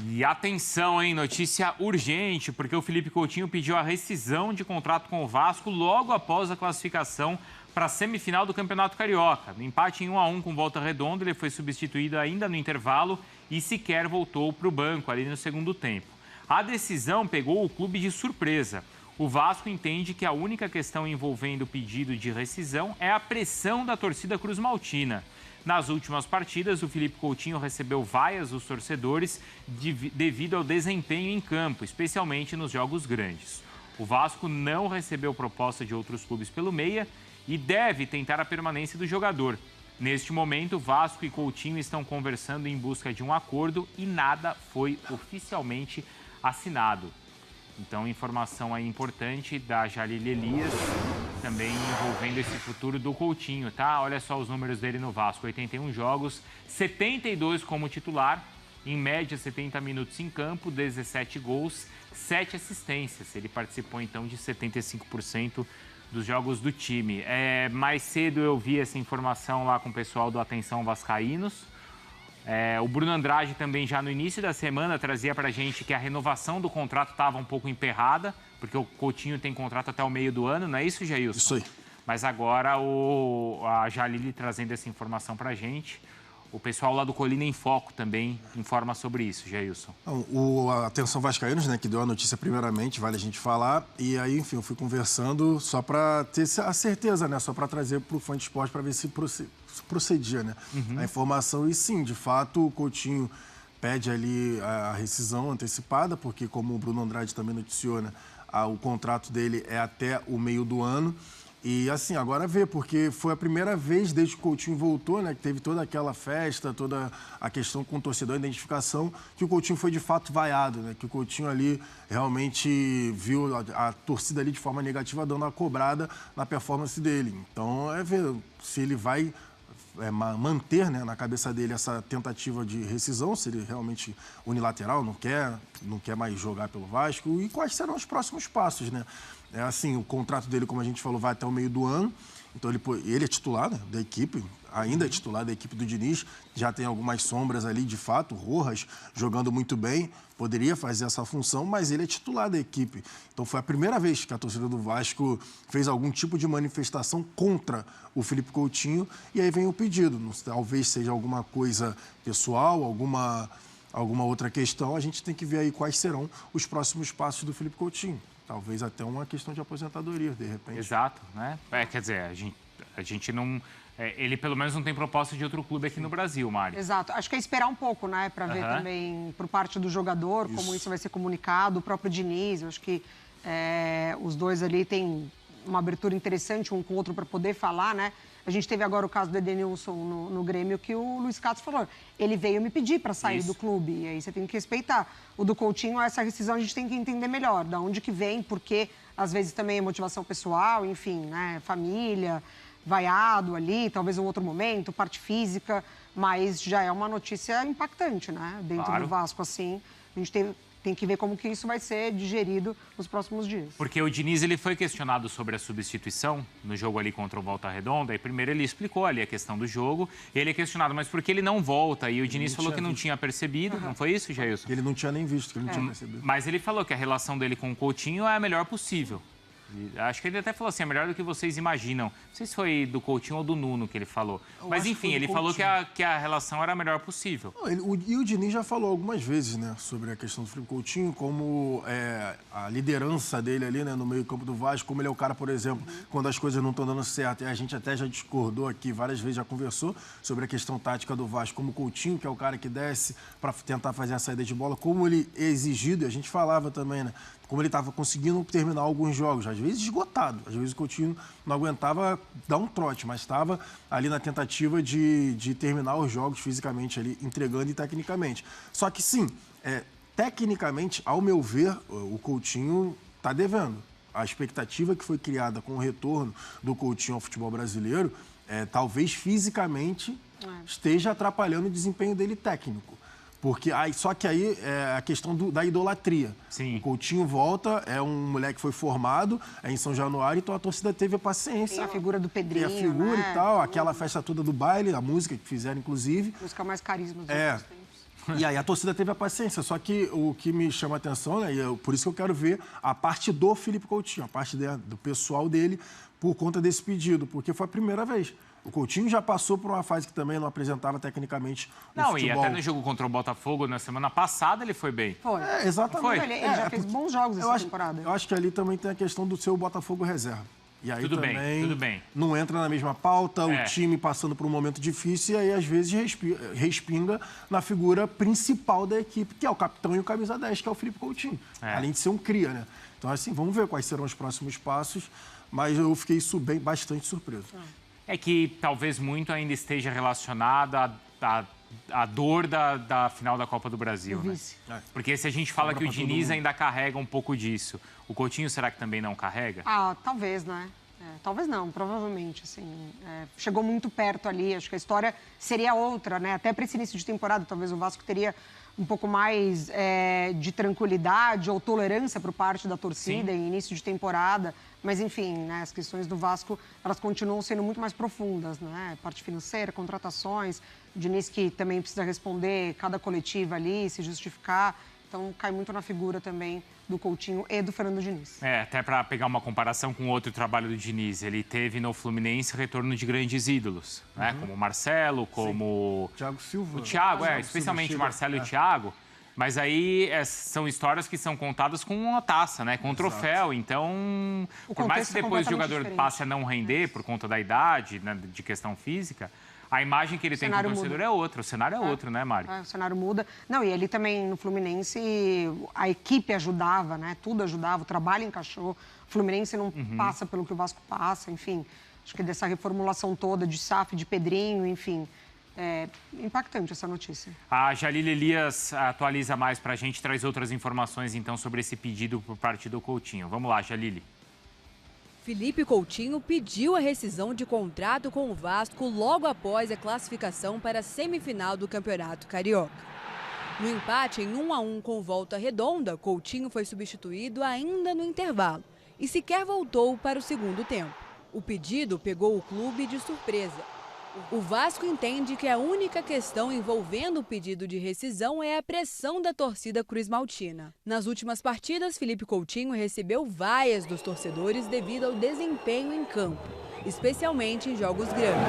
E atenção, hein? Notícia urgente, porque o Felipe Coutinho pediu a rescisão de contrato com o Vasco logo após a classificação para a semifinal do Campeonato Carioca. No empate em 1-1 com Volta Redonda, ele foi substituído ainda no intervalo e sequer voltou para o banco ali no segundo tempo. A decisão pegou o clube de surpresa. O Vasco entende que a única questão envolvendo o pedido de rescisão é a pressão da torcida cruzmaltina. Nas últimas partidas, o Felipe Coutinho recebeu vaias dos torcedores devido ao desempenho em campo, especialmente nos jogos grandes. O Vasco não recebeu proposta de outros clubes pelo meia e deve tentar a permanência do jogador. Neste momento, Vasco e Coutinho estão conversando em busca de um acordo e nada foi oficialmente assinado. Então, informação aí importante da Jalile Elias, também envolvendo esse futuro do Coutinho, tá? Olha só os números dele no Vasco, 81 jogos, 72 como titular, em média 70 minutos em campo, 17 gols, 7 assistências. Ele participou então de 75% dos jogos do time. Mais cedo eu vi essa informação lá com o pessoal do Atenção Vascaínos. O Bruno Andrade também já no início da semana trazia para a gente que a renovação do contrato estava um pouco emperrada, porque o Coutinho tem contrato até o meio do ano, não é isso, Jailson? Isso aí. Mas agora a Jalile trazendo essa informação para a gente. O pessoal lá do Colina em Foco também informa sobre isso, Jailson. A Atenção Vascaínos, né, que deu a notícia primeiramente, vale a gente falar. E aí, enfim, eu fui conversando só para ter a certeza, né? Só para trazer para o Fã de Esporte para ver se procedia, né? A informação. E sim, de fato, o Coutinho pede ali a rescisão antecipada, porque como o Bruno Andrade também noticiou, né, o contrato dele é até o meio do ano. E assim, agora vê, porque foi a primeira vez desde que o Coutinho voltou, né, que teve toda aquela festa, toda a questão com o torcedor, a identificação, que o Coutinho foi de fato vaiado, né, que o Coutinho ali realmente viu a torcida ali de forma negativa dando uma cobrada na performance dele. Então, ver se ele vai manter, né, na cabeça dele essa tentativa de rescisão, se ele realmente unilateral, não quer mais jogar pelo Vasco, e quais serão os próximos passos, né? Assim, o contrato dele, como a gente falou, vai até o meio do ano. Então, ele é titular, né, da equipe, ainda é titular da equipe do Diniz. Já tem algumas sombras ali, de fato. Rojas jogando muito bem, poderia fazer essa função, mas ele é titular da equipe. Então, foi a primeira vez que a torcida do Vasco fez algum tipo de manifestação contra o Felipe Coutinho. E aí vem o pedido. Talvez seja alguma coisa pessoal, alguma outra questão. A gente tem que ver aí quais serão os próximos passos do Felipe Coutinho. Talvez até uma questão de aposentadoria, de repente. Exato, né? Quer dizer, a gente não... ele pelo menos não tem proposta de outro clube aqui no Brasil, Mari. Exato. Acho que é esperar um pouco, né? Para ver também por parte do jogador como isso vai ser comunicado. O próprio Diniz, eu acho que os dois ali têm uma abertura interessante um com o outro para poder falar, né? A gente teve agora o caso do Edenilson no Grêmio, que o Luiz Castro falou. Ele veio me pedir para sair do clube, e aí você tem que respeitar. O do Coutinho, essa rescisão a gente tem que entender melhor, de onde que vem, porque às vezes também é motivação pessoal, enfim, né? Família, vaiado ali, talvez um outro momento, parte física, mas já é uma notícia impactante, né? Dentro do Vasco, assim, a gente tem que ver como que isso vai ser digerido nos próximos dias. Porque o Diniz, ele foi questionado sobre a substituição no jogo ali contra o Volta Redonda, e primeiro ele explicou ali a questão do jogo, e ele é questionado, mas por que ele não volta? E o Diniz falou que não tinha percebido, não foi isso, Jailson? Ele não tinha nem visto, que ele não tinha percebido. Mas ele falou que a relação dele com o Coutinho é a melhor possível. Acho que ele até falou assim, é melhor do que vocês imaginam. Não sei se foi do Coutinho ou do Nuno que ele falou. Mas enfim, ele falou que a relação era a melhor possível. E o Diniz já falou algumas vezes, né, sobre a questão do Felipe Coutinho, como a liderança dele ali, né, no meio campo do Vasco, como ele é o cara, por exemplo, quando as coisas não estão dando certo, e a gente até já discordou aqui, várias vezes já conversou sobre a questão tática do Vasco, como o Coutinho, que é o cara que desce para tentar fazer a saída de bola, como ele é exigido, e a gente falava também, né, como ele estava conseguindo terminar alguns jogos, às vezes esgotado. Às vezes o Coutinho não aguentava dar um trote, mas estava ali na tentativa de terminar os jogos fisicamente, ali, entregando e tecnicamente. Só que sim, tecnicamente, ao meu ver, o Coutinho está devendo. A expectativa que foi criada com o retorno do Coutinho ao futebol brasileiro, talvez fisicamente esteja atrapalhando o desempenho dele técnico. Porque só que aí é a questão da idolatria. Sim. O Coutinho volta, é um moleque que foi formado em São Januário, então a torcida teve a paciência. Tem a figura do Pedrinho, tem a figura, né? E tal, aquela festa toda do baile, a música que fizeram, inclusive. Buscar mais carisma dos outros tempos. E aí a torcida teve a paciência, só que o que me chama a atenção, né, e por isso que eu quero ver a parte do Felipe Coutinho, a parte do pessoal dele, por conta desse pedido, porque foi a primeira vez. O Coutinho já passou por uma fase que também não apresentava tecnicamente o futebol. E até no jogo contra o Botafogo, na semana passada, ele foi bem. Foi. Exatamente. Ele já fez bons jogos essa temporada. Eu acho que ali também tem a questão do seu Botafogo reserva. E aí tudo também bem. Não entra na mesma pauta, o time passando por um momento difícil, e aí às vezes respinga na figura principal da equipe, que é o capitão e o camisa 10, que é o Felipe Coutinho. Além de ser um cria, né? Então, assim, vamos ver quais serão os próximos passos, mas eu fiquei bastante surpreso. É que talvez muito ainda esteja relacionado à dor da final da Copa do Brasil, né? Porque se a gente fala que o Diniz ainda carrega um pouco disso, o Coutinho será que também não carrega? Talvez, né? Talvez não, provavelmente, assim. Chegou muito perto ali, acho que a história seria outra, né? Até para esse início de temporada, talvez o Vasco teria um pouco mais de tranquilidade ou tolerância por parte da torcida em início de temporada. Mas, enfim, né, as questões do Vasco, elas continuam sendo muito mais profundas, né? Parte financeira, contratações, o Diniz que também precisa responder cada coletiva ali, se justificar. Então, cai muito na figura também do Coutinho e do Fernando Diniz. Até para pegar uma comparação com outro trabalho do Diniz, ele teve no Fluminense retorno de grandes ídolos, né? Como o Marcelo, como Thiago Silva. O Thiago, especialmente o Marcelo e o Thiago. Mas aí são histórias que são contadas com uma taça, né? Com um troféu. Então, por mais que depois o jogador passe a não render por conta da idade, né, de questão física, a imagem que ele tem com o torcedor é outra. O cenário é outro, né, Mari? O cenário muda. Não, e ele também, no Fluminense, a equipe ajudava, né? Tudo ajudava, o trabalho encaixou. O Fluminense não passa pelo que o Vasco passa, enfim. Acho que dessa reformulação toda de SAF, de Pedrinho, enfim. É impactante essa notícia. A Jalile Elias atualiza mais para a gente, traz outras informações, então, sobre esse pedido por parte do Coutinho. Vamos lá, Jalile. Felipe Coutinho pediu a rescisão de contrato com o Vasco logo após a classificação para a semifinal do Campeonato Carioca. No empate em 1-1 com Volta Redonda, Coutinho foi substituído ainda no intervalo e sequer voltou para o segundo tempo. O pedido pegou o clube de surpresa. O Vasco entende que a única questão envolvendo o pedido de rescisão é a pressão da torcida cruzmaltina. Nas últimas partidas, Felipe Coutinho recebeu vaias dos torcedores devido ao desempenho em campo, especialmente em jogos grandes.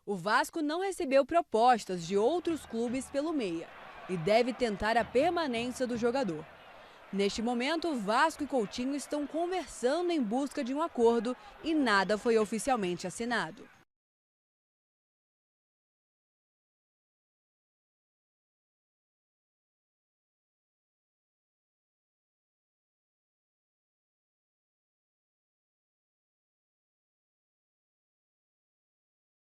O Vasco não recebeu propostas de outros clubes pelo meia e deve tentar a permanência do jogador. Neste momento, Vasco e Coutinho estão conversando em busca de um acordo e nada foi oficialmente assinado.